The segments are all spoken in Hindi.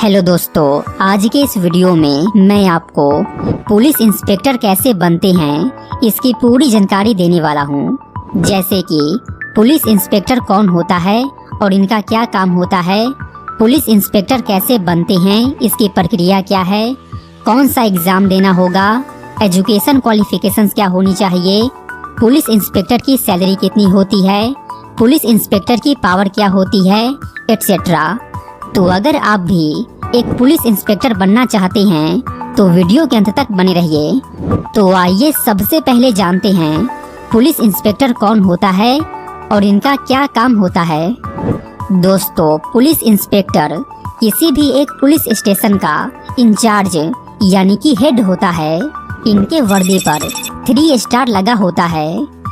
हेलो दोस्तों, आज के इस वीडियो में मैं आपको पुलिस इंस्पेक्टर कैसे बनते हैं इसकी पूरी जानकारी देने वाला हूं। जैसे कि पुलिस इंस्पेक्टर कौन होता है और इनका क्या काम होता है, पुलिस इंस्पेक्टर कैसे बनते हैं, इसकी प्रक्रिया क्या है, कौन सा एग्ज़ाम देना होगा, एजुकेशन क्वालिफिकेशंस क्या होनी चाहिए, पुलिस इंस्पेक्टर की सैलरी कितनी होती है, पुलिस इंस्पेक्टर की पावर क्या होती है, एटसेट्रा। तो अगर आप भी एक पुलिस इंस्पेक्टर बनना चाहते हैं तो वीडियो के अंत तक बने रहिए। तो आइए सबसे पहले जानते हैं पुलिस इंस्पेक्टर कौन होता है और इनका क्या काम होता है। दोस्तों, पुलिस इंस्पेक्टर किसी भी एक पुलिस स्टेशन का इंचार्ज यानी कि हेड होता है। इनके वर्दी पर 3 स्टार लगा होता है।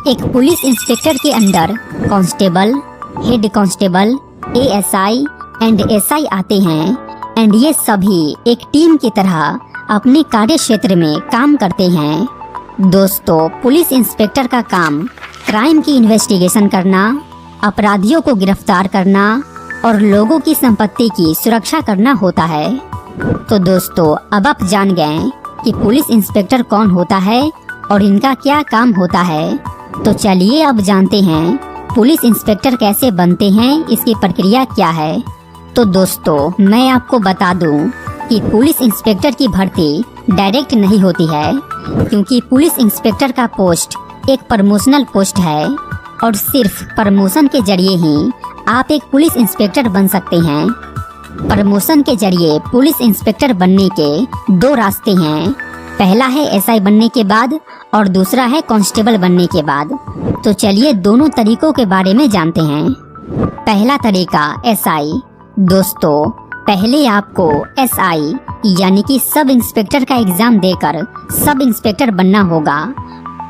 एक पुलिस इंस्पेक्टर के अंदर constable, head constable, ASI and SI आते हैं एंड ये सभी एक टीम की तरह अपने कार्य क्षेत्र में काम करते हैं। दोस्तों, पुलिस इंस्पेक्टर का काम क्राइम की इन्वेस्टिगेशन करना, अपराधियों को गिरफ्तार करना और लोगों की संपत्ति की सुरक्षा करना होता है। तो दोस्तों, अब आप जान गए कि पुलिस इंस्पेक्टर कौन होता है और इनका क्या काम होता है। तो चलिए अब जानते हैं पुलिस इंस्पेक्टर कैसे बनते हैं, इसकी प्रक्रिया क्या है। तो दोस्तों, मैं आपको बता दूं कि पुलिस इंस्पेक्टर की भर्ती डायरेक्ट नहीं होती है, क्योंकि पुलिस इंस्पेक्टर का पोस्ट एक प्रमोशनल पोस्ट है और सिर्फ प्रमोशन के जरिए ही आप एक पुलिस इंस्पेक्टर बन सकते हैं। प्रमोशन के जरिए पुलिस इंस्पेक्टर बनने के 2 रास्ते हैं। पहला है एसआई बनने के बाद और दूसरा है कांस्टेबल बनने के बाद। तो चलिए दोनों तरीकों के बारे में जानते हैं। पहला तरीका एसआई। दोस्तों, पहले आपको एसआई यानी कि सब इंस्पेक्टर का एग्जाम देकर सब इंस्पेक्टर बनना होगा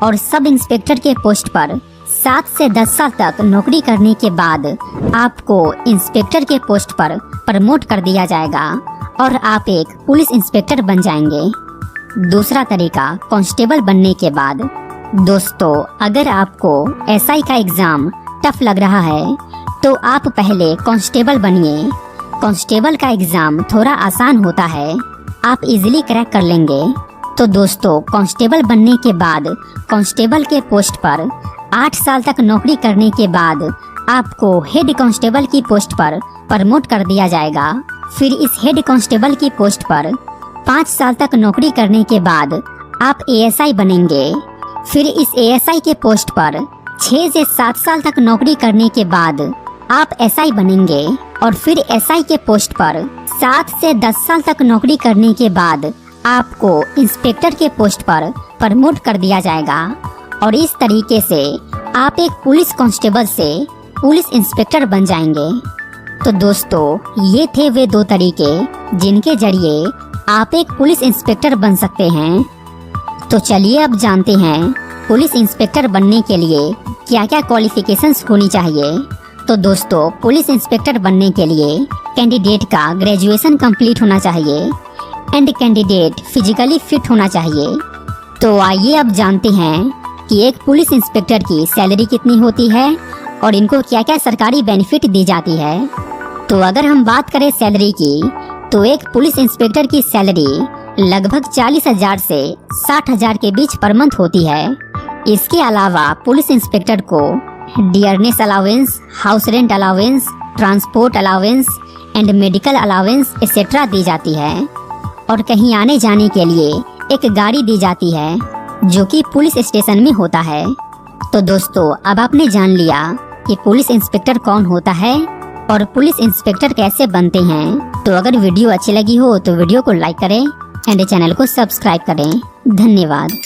और सब इंस्पेक्टर के पोस्ट पर 7 से 10 साल तक नौकरी करने के बाद आपको इंस्पेक्टर के पोस्ट पर प्रमोट कर दिया जाएगा और आप एक पुलिस इंस्पेक्टर बन जाएंगे। दूसरा तरीका कांस्टेबल बनने के बाद। दोस्तों, अगर आपको एसआई का एग्जाम टफ लग रहा है तो आप पहले कांस्टेबल बनिए। कांस्टेबल का एग्जाम थोड़ा आसान होता है, आप इजीली क्रैक कर लेंगे। तो दोस्तों, कांस्टेबल बनने के बाद कांस्टेबल के पोस्ट पर 8 साल तक नौकरी करने के बाद आपको हेड कांस्टेबल की पोस्ट पर प्रमोट कर दिया जाएगा। फिर इस हेड कांस्टेबल की पोस्ट पर 5 साल तक नौकरी करने के बाद आप एएसआई बनेंगे। फिर इस एएसआई के पोस्ट पर 6 से 7 साल तक नौकरी करने के बाद आप एसआई बनेंगे और फिर एसआई के पोस्ट पर 7 से 10 साल तक नौकरी करने के बाद आपको इंस्पेक्टर के पोस्ट पर प्रमोट कर दिया जाएगा और इस तरीके से आप एक पुलिस कांस्टेबल से पुलिस इंस्पेक्टर बन जाएंगे। तो दोस्तों, ये थे वे 2 तरीके जिनके जरिए आप एक पुलिस इंस्पेक्टर बन सकते हैं। तो चलिए अब जानते हैं पुलिस इंस्पेक्टर बनने के लिए क्या क्या क्वालिफिकेशंस होनी चाहिए। तो दोस्तों, पुलिस इंस्पेक्टर बनने के लिए कैंडिडेट का ग्रेजुएशन कंप्लीट होना चाहिए एंड कैंडिडेट फिजिकली फिट होना चाहिए। तो आइए अब जानते हैं कि एक पुलिस इंस्पेक्टर की सैलरी कितनी होती है और इनको क्या क्या सरकारी बेनिफिट दी जाती है। तो अगर हम बात करें सैलरी की, तो एक पुलिस इंस्पेक्टर की सैलरी लगभग 40,000 से 60,000 के बीच पर मंथ होती है। इसके अलावा पुलिस इंस्पेक्टर को dearness allowance, house rent allowance, transport allowance and medical allowance etcetera दी जाती है और कहीं आने जाने के लिए एक गाड़ी दी जाती है जो कि पुलिस स्टेशन में होता है। तो दोस्तों, अब आपने जान लिया कि पुलिस इंस्पेक्टर कौन होता है और पुलिस इंस्पेक्टर कैसे बनते हैं। तो अगर वीडियो अच्छी लगी हो तो वीडियो को लाइक करें एंड चैनल को सब्सक्राइब करें। धन्यवाद।